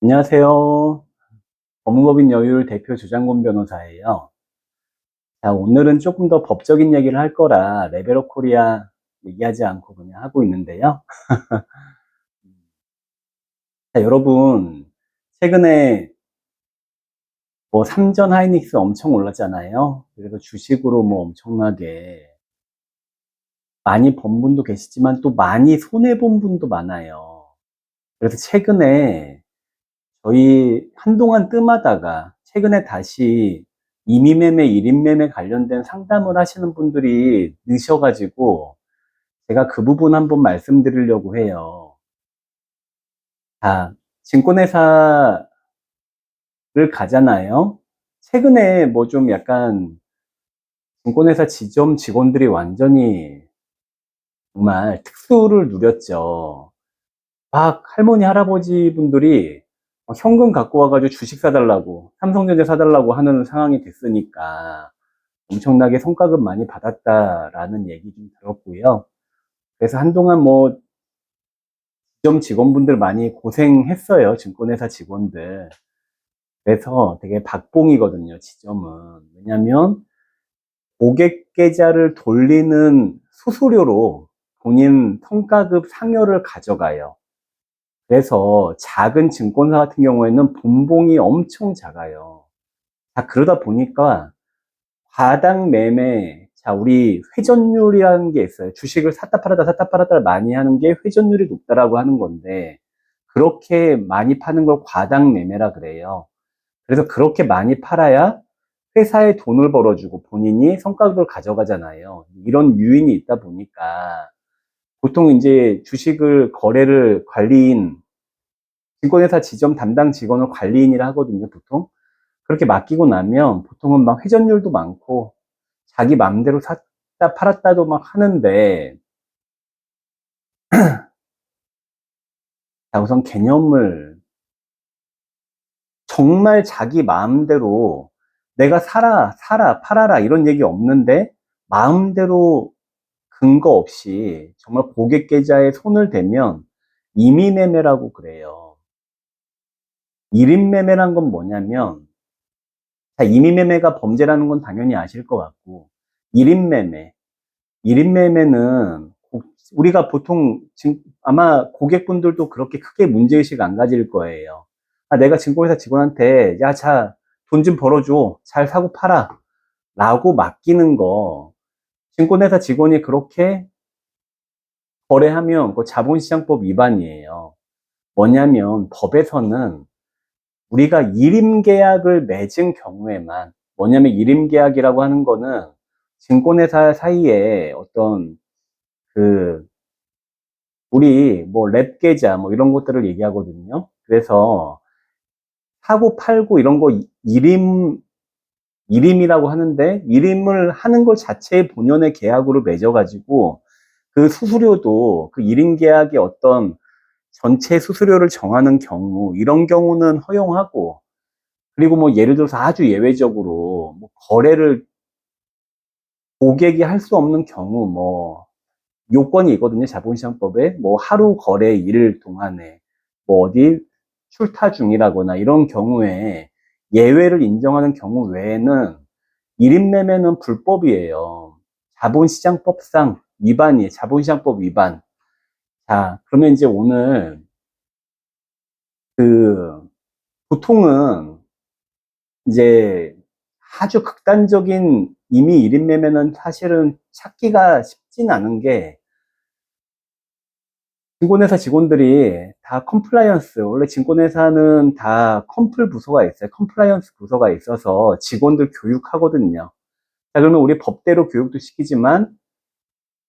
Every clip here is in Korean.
안녕하세요. 법무법인 여율 대표 조장곤 변호사예요. 자, 오늘은 조금 더 법적인 얘기를 할 거라 레벨업 코리아 얘기하지 않고 그냥 하고 있는데요. 자, 여러분, 최근에 뭐 삼전 하이닉스 엄청 올랐잖아요. 그래서 주식으로 뭐 엄청나게 많이 번 분도 계시지만 또 많이 손해본 분도 많아요. 그래서 최근에 저희 한동안 뜸하다가 최근에 다시 이미매매, 일인매매 관련된 상담을 하시는 분들이 느셔가지고 제가 그 부분 한번 말씀드리려고 해요. 자, 증권회사를 가잖아요. 최근에 뭐 좀 약간 증권회사 지점 직원들이 완전히 정말 특수를 누렸죠. 막 할머니, 할아버지 분들이 막 현금 갖고 와가지고 주식 사달라고, 삼성전자 사달라고 하는 상황이 됐으니까 엄청나게 성과급 많이 받았다라는 얘기 좀 들었고요. 그래서 한동안 뭐 지점 직원분들 많이 고생했어요. 증권회사 직원들. 그래서 되게 박봉이거든요. 지점은. 왜냐면 고객 계좌를 돌리는 수수료로 본인 성과급 상여를 가져가요. 그래서 작은 증권사 같은 경우에는 분봉이 엄청 작아요. 자, 그러다 보니까 과당 매매, 자, 우리 회전율이라는 게 있어요. 주식을 샀다 팔았다 많이 하는 게 회전율이 높다라고 하는 건데, 그렇게 많이 파는 걸 과당 매매라 그래요. 그래서 그렇게 많이 팔아야 회사에 돈을 벌어주고 본인이 성과급을 가져가잖아요. 이런 유인이 있다 보니까 보통 이제 주식을 거래를 관리인, 증권회사 지점 담당 직원을 관리인이라 하거든요, 보통. 그렇게 맡기고 나면 보통은 막 회전율도 많고 자기 마음대로 샀다 팔았다도 막 하는데, 자, 우선 개념을 정말 자기 마음대로 내가 사라, 팔아라 이런 얘기 없는데 마음대로 근거 없이 정말 고객 계좌에 손을 대면 임의매매라고 그래요. 일인매매란 건 뭐냐면, 자, 임의매매가 범죄라는 건 당연히 아실 것 같고, 일인매매. 일인매매는 우리가 보통 아마 고객분들도 그렇게 크게 문제의식 안 가질 거예요. 아, 내가 증권회사 직원한테 야, 자, 돈 좀 벌어줘. 잘 사고 팔아. 라고 맡기는 거. 증권회사 직원이 그렇게 거래하면 그 자본시장법 위반이에요. 뭐냐면 법에서는 우리가 일임계약을 맺은 경우에만, 뭐냐면 일임계약이라고 하는 거는 증권회사 사이에 어떤 그 우리 뭐 랩 계좌 뭐 이런 것들을 얘기하거든요. 그래서 사고 팔고 이런 거 일임이라고 하는데, 일임을 하는 것 자체의 본연의 계약으로 맺어가지고 그 수수료도 그 일임 계약의 어떤 전체 수수료를 정하는 경우, 이런 경우는 허용하고, 그리고 뭐 예를 들어서 아주 예외적으로 뭐 거래를 고객이 할 수 없는 경우, 뭐 요건이 있거든요. 자본시장법에 뭐 하루 거래 일 동안에 뭐 어디 출타 중이라거나 이런 경우에 예외를 인정하는 경우 외에는 일인매매는 불법이에요. 자본시장법상 위반이에요. 자본시장법 위반. 자, 그러면 이제 오늘 그 보통은 이제 아주 극단적인 임의 일인매매는 사실은 찾기가 쉽진 않은 게, 증권회사 직원들이 다 컴플라이언스, 원래 증권회사는 다 컴플 부서가 있어요. 컴플라이언스 부서가 있어서 직원들 교육하거든요. 자, 그러면 우리 법대로 교육도 시키지만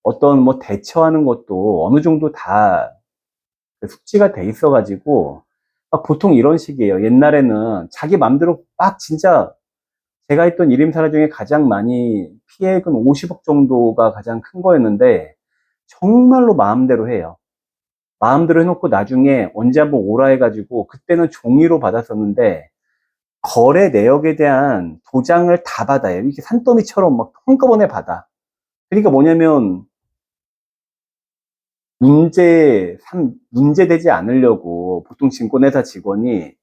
어떤 뭐 대처하는 것도 어느 정도 다 숙지가 돼 있어가지고 막 보통 이런 식이에요. 옛날에는 자기 맘대로 막 진짜, 제가 했던 일임사례 중에 가장 많이 피해액은 50억 정도가 가장 큰 거였는데 정말로 마음대로 해요. 마음대로 해놓고 나중에 언제 한번 오라 해가지고, 그때는 종이로 받았었는데 거래 내역에 대한 도장을 다 받아요. 이렇게 산더미처럼 막 한꺼번에 받아. 그러니까 뭐냐면 문제되지 않으려고 보통 증권회사 직원이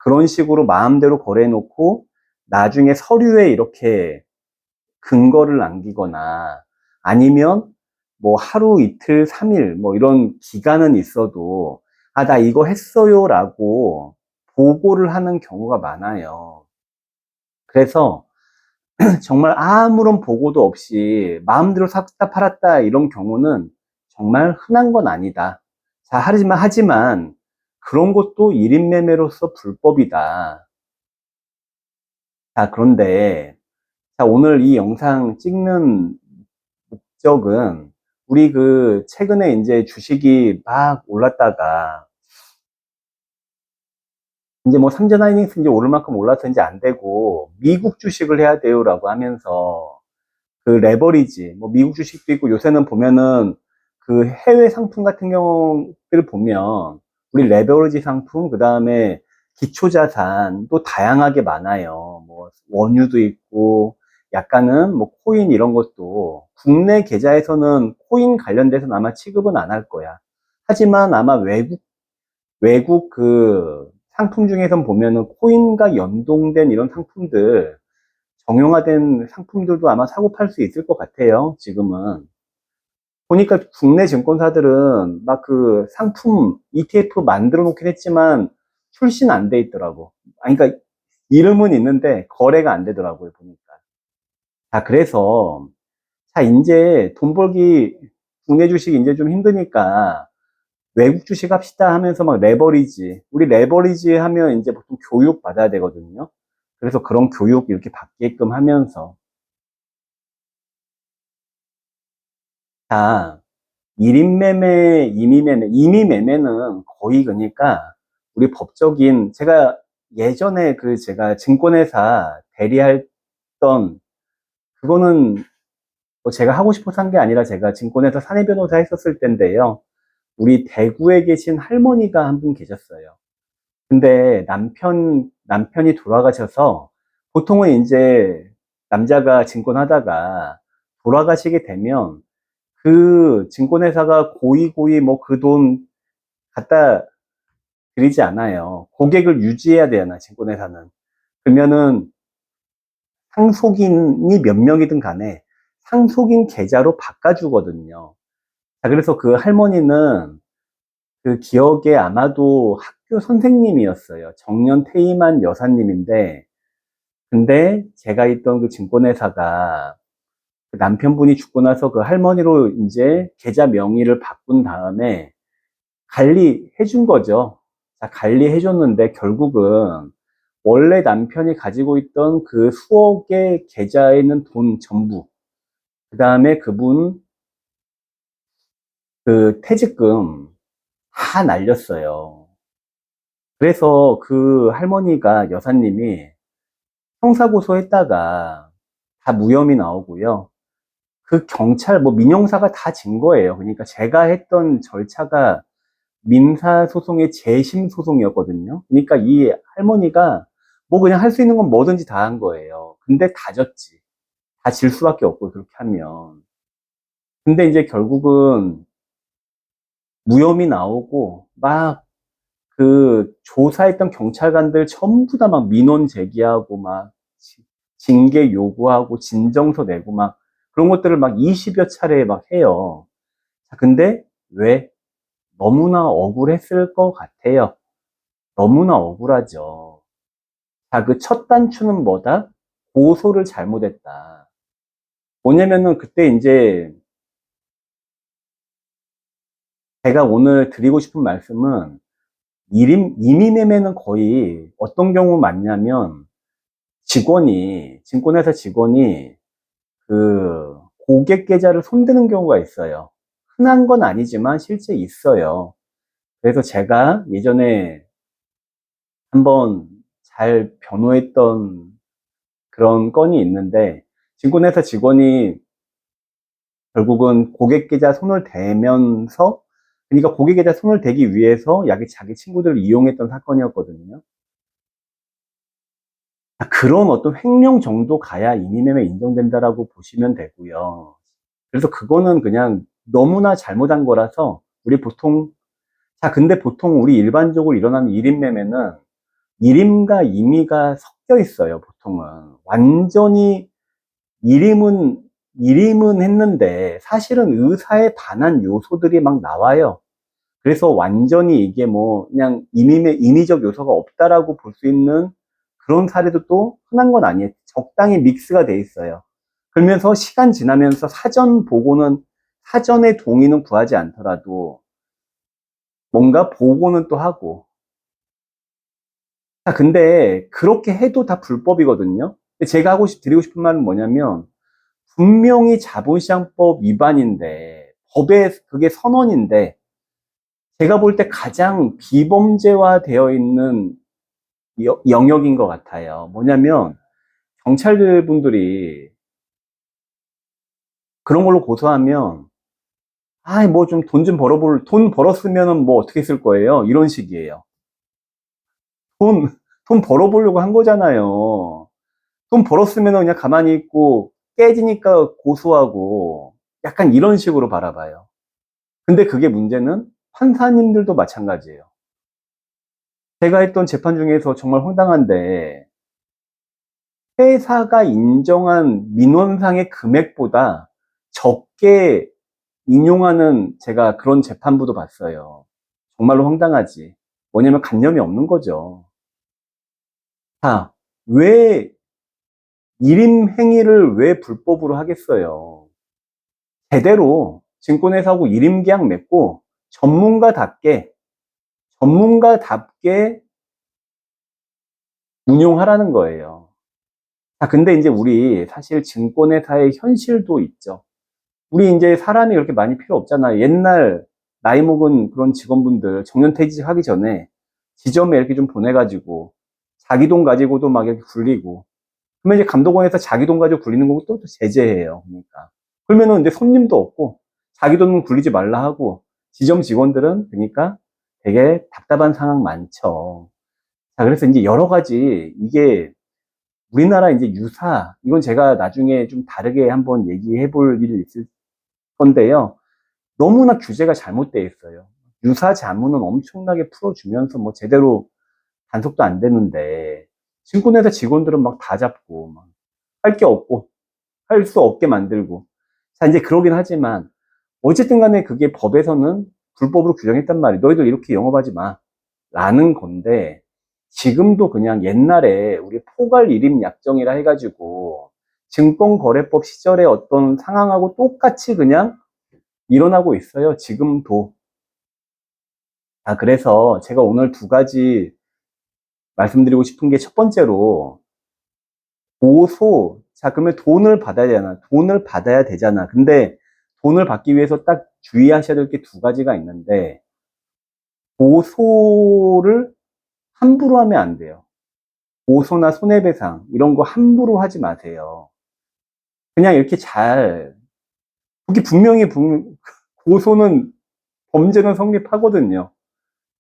그런 식으로 마음대로 거래해놓고 나중에 서류에 이렇게 근거를 남기거나 아니면 뭐 하루 이틀 3일 뭐 이런 기간은 있어도 아, 나 이거 했어요 라고 보고를 하는 경우가 많아요. 그래서 정말 아무런 보고도 없이 마음대로 샀다 팔았다 이런 경우는 정말 흔한 건 아니다. 자, 하지만 그런 것도 1인 매매로서 불법이다. 자, 그런데 자, 오늘 이 영상 찍는 목적은 우리 그 최근에 이제 주식이 막 올랐다가 이제 뭐 삼전하이닉스 이제 오를 만큼 올라서 이제 안 되고 미국 주식을 해야 돼요라고 하면서 그 레버리지, 뭐 미국 주식도 있고 요새는 보면은 그 해외 상품 같은 경우를 보면 우리 레버리지 상품, 그 다음에 기초자산도 다양하게 많아요. 뭐 원유도 있고 약간은 뭐 코인 이런 것도 국내 계좌에서는 코인 관련돼서는 아마 취급은 안 할 거야. 하지만 아마 외국 그 상품 중에선 보면은 코인과 연동된 이런 상품들 정형화된 상품들도 아마 사고 팔 수 있을 것 같아요, 지금은. 보니까 국내 증권사들은 막 그 상품 ETF 만들어 놓긴 했지만 출시는 안 돼 있더라고. 아니, 그러니까 이름은 있는데 거래가 안 되더라고요, 보니까. 자, 그래서, 자, 이제 돈 벌기, 국내 주식 이제 좀 힘드니까 외국 주식 합시다 하면서 막 레버리지. 우리 레버리지 하면 이제 보통 교육 받아야 되거든요. 그래서 그런 교육 이렇게 받게끔 하면서. 자, 1인 매매, 임의 매매는 거의 그러니까 우리 법적인, 제가 예전에 그 제가 증권회사 대리했던, 그거는 뭐 제가 하고 싶어서 한 게 아니라 제가 증권회사 사내변호사 했었을 때인데요. 우리 대구에 계신 할머니가 한 분 계셨어요. 근데 남편이 돌아가셔서 보통은 이제 남자가 증권하다가 돌아가시게 되면 그 증권회사가 고이 뭐 그 돈 갖다 드리지 않아요. 고객을 유지해야 되나, 증권회사는. 그러면은 상속인이 몇 명이든 간에 상속인 계좌로 바꿔주거든요. 자, 그래서 그 할머니는 그 기억에 아마도 학교 선생님이었어요. 정년 퇴임한 여사님인데, 근데 제가 있던 그 증권회사가 그 남편분이 죽고 나서 그 할머니로 이제 계좌 명의를 바꾼 다음에 관리해 준 거죠. 자, 관리해 줬는데 결국은 원래 남편이 가지고 있던 그 수억의 계좌에 있는 돈 전부, 그 다음에 그분 그 퇴직금 다 날렸어요. 그래서 그 할머니가, 여사님이 형사고소 했다가 다 무혐의 나오고요. 그 경찰, 뭐 민형사가 다 진 거예요. 그러니까 제가 했던 절차가 민사소송의 재심소송이었거든요. 그러니까 이 할머니가 뭐 그냥 할 수 있는 건 뭐든지 다 한 거예요. 근데 다 졌지. 다 질 수밖에 없고, 그렇게 하면. 근데 이제 결국은 무혐의 나오고, 막 그 조사했던 경찰관들 전부 다 막 민원 제기하고, 막 징계 요구하고, 진정서 내고, 막 그런 것들을 막 20여 차례 막 해요. 자, 근데 왜? 너무나 억울했을 것 같아요. 너무나 억울하죠. 자, 그 첫 단추는 뭐다? 고소를 잘못했다. 뭐냐면은 그때 이제 제가 오늘 드리고 싶은 말씀은 이민매매는 거의 어떤 경우 많냐면 증권회사 직원이 그 고객 계좌를 손대는 경우가 있어요. 흔한 건 아니지만 실제 있어요. 그래서 제가 예전에 한번 잘 변호했던 그런 건이 있는데, 증권회사 직원이 결국은 고객 계좌 손을 대면서, 그러니까 고객 계좌 손을 대기 위해서 자기 친구들을 이용했던 사건이었거든요. 그런 어떤 횡령 정도 가야 임의매매 인정된다라고 보시면 되고요. 그래서 그거는 그냥 너무나 잘못한 거라서 우리 보통, 자, 근데 보통 우리 일반적으로 일어나는 1인 매매는 일임과 임의가 섞여 있어요, 보통은. 완전히 일임은 했는데 사실은 의사에 반한 요소들이 막 나와요. 그래서 완전히 이게 뭐 그냥 임의적 요소가 없다라고 볼 수 있는 그런 사례도 또 흔한 건 아니에요. 적당히 믹스가 돼 있어요. 그러면서 시간 지나면서 사전의 동의는 구하지 않더라도 뭔가 보고는 또 하고. 자, 근데 그렇게 해도 다 불법이거든요. 근데 제가 드리고 싶은 말은 뭐냐면, 분명히 자본시장법 위반인데, 법에 그게 선언인데, 제가 볼 때 가장 비범죄화 되어 있는 영역인 것 같아요. 뭐냐면, 경찰들 분들이 그런 걸로 고소하면, 뭐 좀 돈 벌었으면은 뭐 어떻게 쓸 거예요? 이런 식이에요. 돈, 돈 벌어보려고 한 거잖아요. 돈 벌었으면 그냥 가만히 있고 깨지니까 고소하고 약간 이런 식으로 바라봐요. 근데 그게 문제는 판사님들도 마찬가지예요. 제가 했던 재판 중에서 정말 황당한데 회사가 인정한 민원상의 금액보다 적게 인용하는 제가 그런 재판부도 봤어요. 정말로 황당하지. 뭐냐면 관념이 없는 거죠. 자, 왜 일임 행위를 왜 불법으로 하겠어요? 제대로 증권회사하고 일임계약 맺고 전문가답게 전문가답게 운용하라는 거예요. 자, 근데 이제 우리 사실 증권회사의 현실도 있죠. 우리 이제 사람이 그렇게 많이 필요 없잖아요. 옛날 나이 먹은 그런 직원분들 정년퇴직하기 전에 지점에 이렇게 좀 보내가지고 자기 돈 가지고도 막 이렇게 굴리고 그러면 이제 감독원에서 자기 돈 가지고 굴리는 거고 또 제재해요. 그러니까. 그러면은 이제 손님도 없고 자기 돈 굴리지 말라 하고 지점 직원들은 그러니까 되게 답답한 상황 많죠. 자, 그래서 이제 여러 가지 이게 우리나라 이제 이건 제가 나중에 좀 다르게 한번 얘기해 볼 일이 있을 건데요. 너무나 규제가 잘못되어 있어요. 유사 자문은 엄청나게 풀어주면서 뭐 제대로 단속도 안 되는데 신고회사 직원들은 막 다 잡고 막 할 게 없고 할 수 없게 만들고. 자, 이제 그러긴 하지만, 어쨌든 간에 그게 법에서는 불법으로 규정했단 말이에요. 너희들 이렇게 영업하지 마. 라는 건데, 지금도 그냥 옛날에 우리 포괄 일임 약정이라 해가지고, 증권거래법 시절의 어떤 상황하고 똑같이 그냥 일어나고 있어요. 지금도. 자, 그래서 제가 오늘 두 가지 말씀드리고 싶은 게 첫 번째로, 자, 그러면 돈을 받아야 되잖아. 돈을 받아야 되잖아. 근데 돈을 받기 위해서 딱 주의하셔야 될 게 두 가지가 있는데, 고소를 함부로 하면 안 돼요. 고소나 손해배상, 이런 거 함부로 하지 마세요. 그냥 이렇게 그게 고소는, 범죄는 성립하거든요.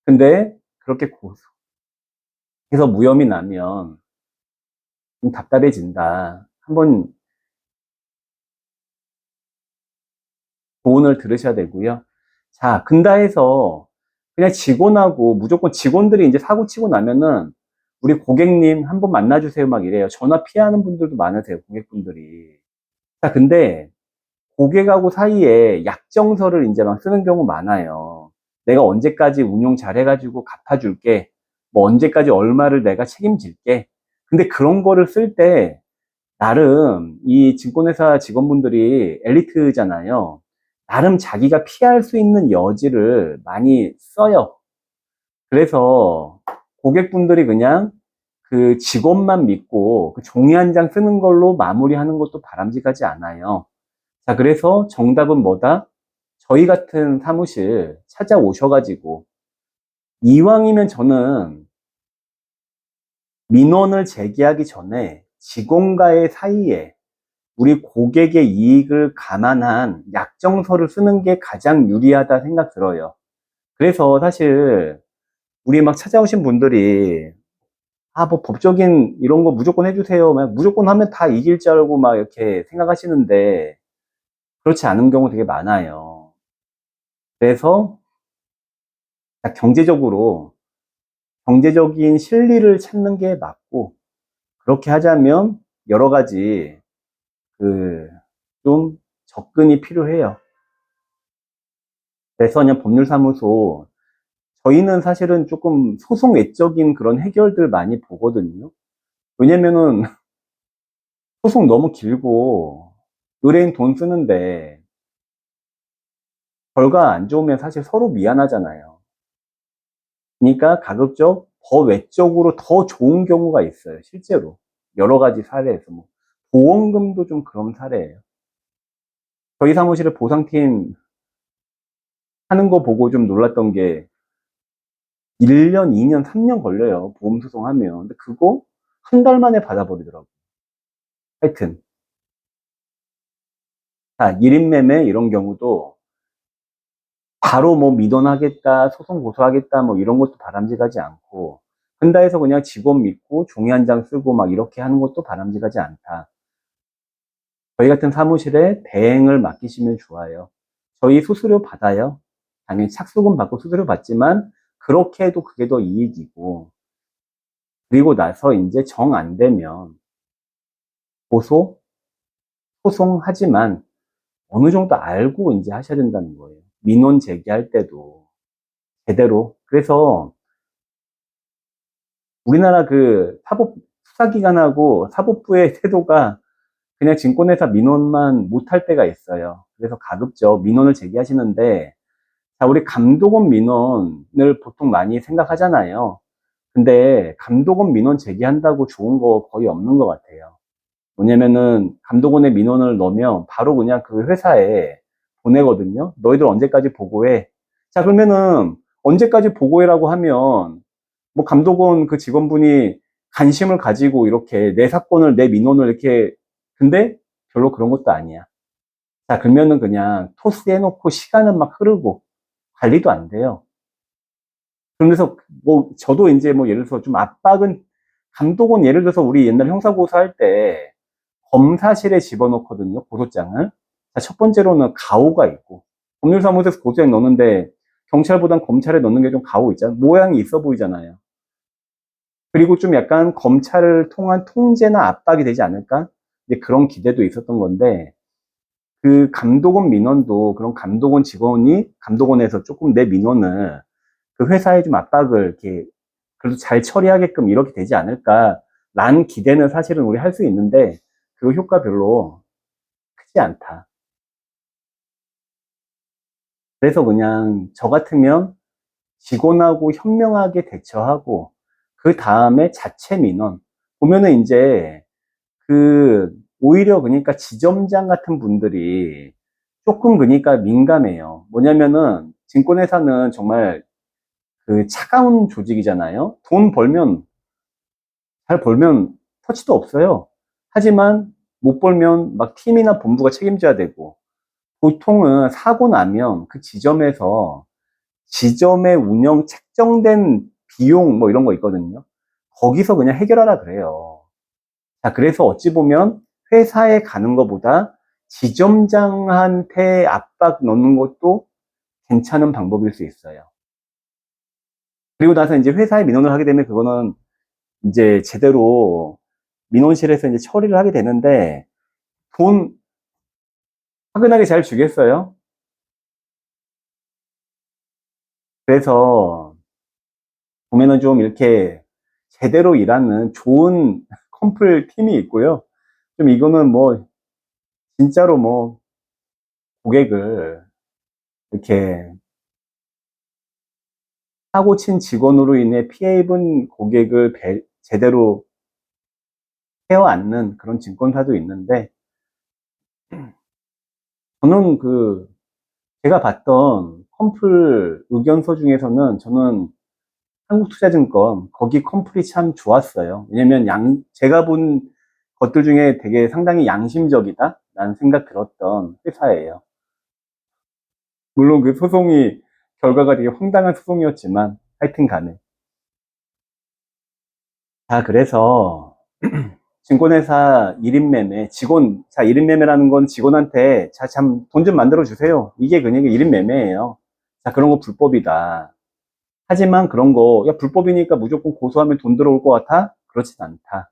근데 그렇게 고소해서 무혐의 나면 좀 답답해진다. 한번 조언을 들으셔야 되고요. 자, 근다 해서 그냥 무조건 직원들이 이제 사고 치고 나면은 우리 고객님 한번 만나주세요 막 이래요. 전화 피하는 분들도 많으세요, 고객분들이. 자, 근데 고객하고 사이에 약정서를 이제 막 쓰는 경우 많아요. 내가 언제까지 운용 잘 해가지고 갚아줄게. 뭐 언제까지 얼마를 내가 책임질게. 근데 그런 거를 쓸 때 나름 이 증권회사 직원분들이 엘리트잖아요. 나름 자기가 피할 수 있는 여지를 많이 써요. 그래서 고객분들이 그냥 그 직원만 믿고 그 종이 한 장 쓰는 걸로 마무리하는 것도 바람직하지 않아요. 자, 그래서 정답은 뭐다? 저희 같은 사무실 찾아오셔가지고 이왕이면 저는 민원을 제기하기 전에 직원과의 사이에 우리 고객의 이익을 감안한 약정서를 쓰는 게 가장 유리하다 생각 들어요. 그래서 사실 우리 막 찾아오신 분들이 뭐 법적인 이런 거 무조건 해주세요. 무조건 하면 다 이길 줄 알고 막 이렇게 생각하시는데 그렇지 않은 경우 되게 많아요. 그래서 경제적으로 경제적인 실리를 찾는 게 맞고, 그렇게 하자면 여러 가지 좀 접근이 필요해요. 그래서 그냥 법률사무소, 저희는 사실은 조금 소송 외적인 그런 해결들 많이 보거든요. 왜냐면은 소송 너무 길고 의뢰인 돈 쓰는데 결과 안 좋으면 사실 서로 미안하잖아요. 그러니까 가급적 더 외적으로 더 좋은 경우가 있어요. 실제로 여러 가지 사례에서 뭐 보험금도 좀 그런 사례예요. 저희 사무실에 보상팀 하는 거 보고 좀 놀랐던 게 1년, 2년, 3년 걸려요. 보험 소송하면. 근데 그거 한 달 만에 받아버리더라고요. 하여튼, 1인 매매 이런 경우도 바로 뭐 민원하겠다, 소송 고소하겠다, 뭐 이런 것도 바람직하지 않고, 근다해서 그냥 직원 믿고 종이 한 장 쓰고 막 이렇게 하는 것도 바람직하지 않다. 저희 같은 사무실에 대행을 맡기시면 좋아요. 저희 수수료 받아요. 당연히 착수금 받고 수수료 받지만, 그렇게 해도 그게 더 이익이고, 그리고 나서 이제 정 안 되면 고소, 소송하지만 어느 정도 알고 이제 하셔야 된다는 거예요. 민원 제기할 때도 제대로. 그래서 우리나라 그 사법 수사기관하고 사법부의 태도가 그냥 증권회사 민원만 못할 때가 있어요. 그래서 가급적 민원을 제기하시는데, 자, 우리 감독원 민원을 보통 많이 생각하잖아요. 근데 감독원 민원 제기한다고 좋은 거 거의 없는 것 같아요. 뭐냐면은 감독원에 민원을 넣으면 바로 그냥 그 회사에 보내거든요. 너희들 언제까지 보고해? 자, 그러면은 언제까지 보고해라고 하면 뭐 감독원 그 직원분이 관심을 가지고 이렇게 내 사건을, 내 민원을 이렇게, 근데 별로 그런 것도 아니야. 자, 그러면은 그냥 토스해놓고 시간은 막 흐르고 관리도 안 돼요. 그러면서 뭐 저도 이제 뭐 예를 들어서 좀 압박은, 감독은 예를 들어서 우리 옛날 형사고소할 때 검사실에 집어넣거든요, 고소장을. 자, 첫 번째로는 가오가 있고, 법률사무소에서 고소장 넣는데 경찰보단 검찰에 넣는 게 좀 가오 있잖아요. 모양이 있어 보이잖아요. 그리고 좀 약간 검찰을 통한 통제나 압박이 되지 않을까? 이제 그런 기대도 있었던 건데, 그 감독원 민원도 그런 감독원 직원이 감독원에서 조금 내 민원을 그 회사에 좀 압박을 이렇게 그래도 잘 처리하게끔 이렇게 되지 않을까? 라는 기대는 사실은 우리 할 수 있는데, 그 효과 별로 크지 않다. 그래서 그냥 저 같으면 직원하고 현명하게 대처하고, 그 다음에 자체 민원. 보면은 이제 오히려 그러니까 지점장 같은 분들이 조금 그러니까 민감해요. 뭐냐면은 증권회사는 정말 그 차가운 조직이잖아요. 돈 벌면, 잘 벌면 터치도 없어요. 하지만 못 벌면 막 팀이나 본부가 책임져야 되고, 보통은 사고 나면 그 지점에서 지점의 운영 책정된 비용 뭐 이런 거 있거든요. 거기서 그냥 해결하라 그래요. 자, 그래서 어찌 보면 회사에 가는 것보다 지점장한테 압박 넣는 것도 괜찮은 방법일 수 있어요. 그리고 나서 이제 회사에 민원을 하게 되면 그거는 이제 제대로 민원실에서 이제 처리를 하게 되는데, 돈 화끈하게 잘 주겠어요? 그래서 보면은 좀 이렇게 제대로 일하는 좋은 컴플 팀이 있고요. 좀 이거는 뭐 진짜로 뭐 고객을 이렇게 사고 친 직원으로 인해 피해 입은 고객을 제대로 케어 안는 그런 증권사도 있는데, 저는 제가 봤던 컴플 의견서 중에서는 저는 한국투자증권 거기 컴플이 참 좋았어요. 왜냐면 제가 본 것들 중에 되게 상당히 양심적이다 라는 생각 들었던 회사예요. 물론 그 소송이 결과가 되게 황당한 소송이었지만 하여튼 간에. 자, 그래서 증권회사 1인 매매, 자, 1인 매매라는 건 직원한테, 자, 참, 돈 좀 만들어 주세요. 이게 그냥 1인 매매예요. 자, 그런 거 불법이다. 하지만 그런 거, 야, 불법이니까 무조건 고소하면 돈 들어올 것 같아? 그렇진 않다.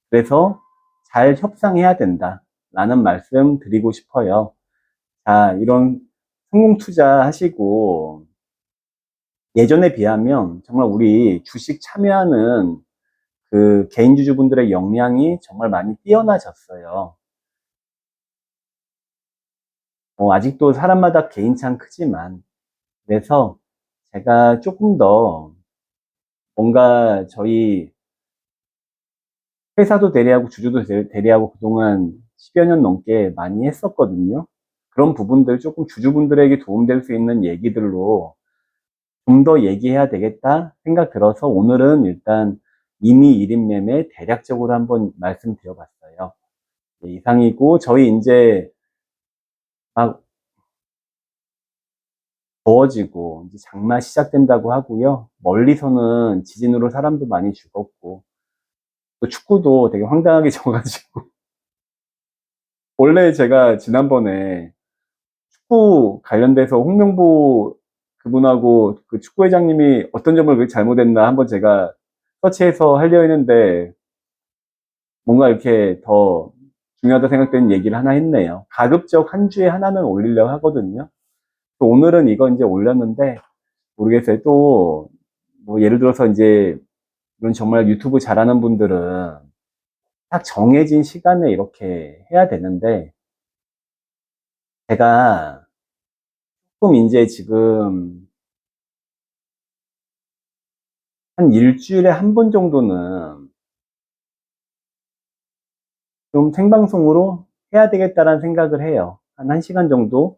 그래서 잘 협상해야 된다. 라는 말씀 드리고 싶어요. 자, 이런 성공 투자 하시고, 예전에 비하면 정말 우리 주식 참여하는 그 개인주주분들의 역량이 정말 많이 뛰어나졌어요. 아직도 사람마다 개인차는 크지만, 그래서 제가 조금 더 뭔가 저희 회사도 대리하고 주주도 대리하고 그동안 10여 년 넘게 많이 했었거든요. 그런 부분들 조금 주주분들에게 도움될 수 있는 얘기들로 좀 더 얘기해야 되겠다 생각 들어서 오늘은 일단 이미 1인 매매 대략적으로 한번 말씀드려봤어요. 네, 이상이고 저희 이제 막 더워지고 이제 장마 시작된다고 하고요. 멀리서는 지진으로 사람도 많이 죽었고 또 축구도 되게 황당하게 져가지고 원래 제가 지난번에 축구 관련돼서 홍명보 그분하고 그 축구회장님이 어떤 점을 그렇게 잘못했나 한번 제가 서치해서 하려 했는데 뭔가 이렇게 더 중요하다 생각되는 얘기를 하나 했네요. 가급적 한 주에 하나는 올리려고 하거든요. 또 오늘은 이거 이제 올렸는데 모르겠어요. 또 뭐 예를 들어서 이제 이런 정말 유튜브 잘하는 분들은 딱 정해진 시간에 이렇게 해야 되는데 제가 조금 이제 지금 한 일주일에 한 번 정도는 좀 생방송으로 해야 되겠다라는 생각을 해요. 한 1시간 정도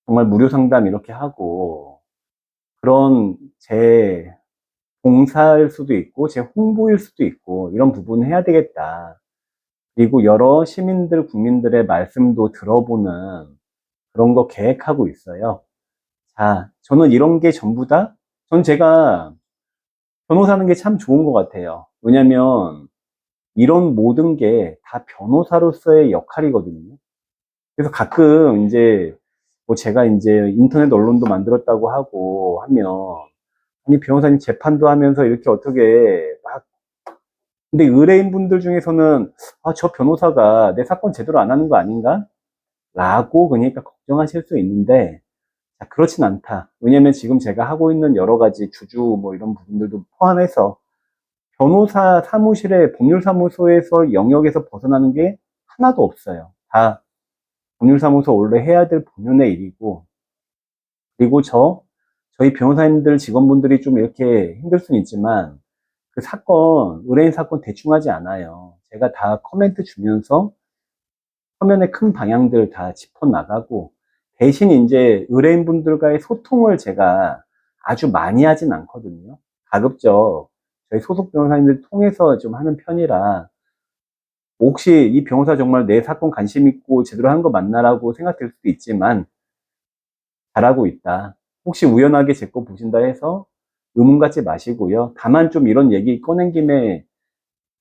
정말 무료 상담 이렇게 하고 그런 제 봉사일 수도 있고 제 홍보일 수도 있고 이런 부분을 해야 되겠다. 그리고 여러 시민들, 국민들의 말씀도 들어보는 그런 거 계획하고 있어요. 자, 저는 이런 게 전부 다, 전 제가 변호사는 게 참 좋은 것 같아요. 왜냐면 이런 모든 게 다 변호사로서의 역할이거든요. 그래서 가끔 이제 뭐 제가 이제 인터넷 언론도 만들었다고 하고 하면 아니 변호사님 재판도 하면서 이렇게 어떻게 막 근데 의뢰인분들 중에서는 아, 저 변호사가 내 사건 제대로 안 하는 거 아닌가? 라고 그러니까 걱정하실 수 있는데 자, 그렇진 않다. 왜냐면 지금 제가 하고 있는 여러 가지 주주 뭐 이런 부분들도 포함해서 변호사 사무실에 법률사무소에서 영역에서 벗어나는 게 하나도 없어요. 다 법률사무소 원래 해야 될 본연의 일이고 그리고 저희 변호사님들 직원분들이 좀 이렇게 힘들 수는 있지만 그 사건, 의뢰인 사건 대충 하지 않아요. 제가 다 코멘트 주면서 화면의 큰 방향들 다 짚어나가고 대신 이제 의뢰인분들과의 소통을 제가 아주 많이 하진 않거든요. 가급적 저희 소속 변호사님들 통해서 좀 하는 편이라 혹시 이 변호사 정말 내 사건 관심 있고 제대로 한 거 맞나라고 생각될 수도 있지만 잘하고 있다. 혹시 우연하게 제 거 보신다 해서 의문 갖지 마시고요. 다만 좀 이런 얘기 꺼낸 김에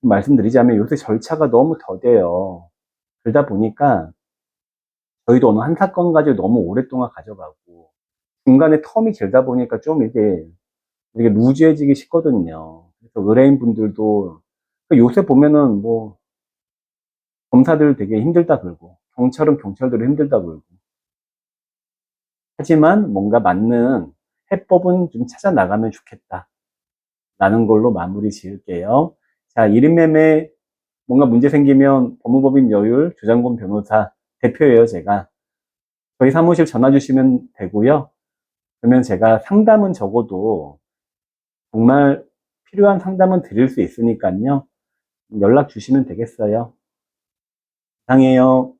말씀드리자면 요새 절차가 너무 더뎌요. 그러다 보니까 저희도 어느 한 사건 가지고 너무 오랫동안 가져가고 중간에 텀이 길다 보니까 좀 이게 루즈해지기 쉽거든요. 그래서 의뢰인 분들도 요새 보면은 뭐 검사들 되게 힘들다 그러고 경찰은 경찰대로 힘들다 그러고 하지만 뭔가 맞는 해법은 좀 찾아 나가면 좋겠다 라는 걸로 마무리 지을게요. 자, 1인 매매 뭔가 문제 생기면 법무법인 여율 조장곤 변호사 대표예요, 제가. 저희 사무실 전화 주시면 되고요. 그러면 제가 상담은 적어도 정말 필요한 상담은 드릴 수 있으니까요. 연락 주시면 되겠어요. 이상해요.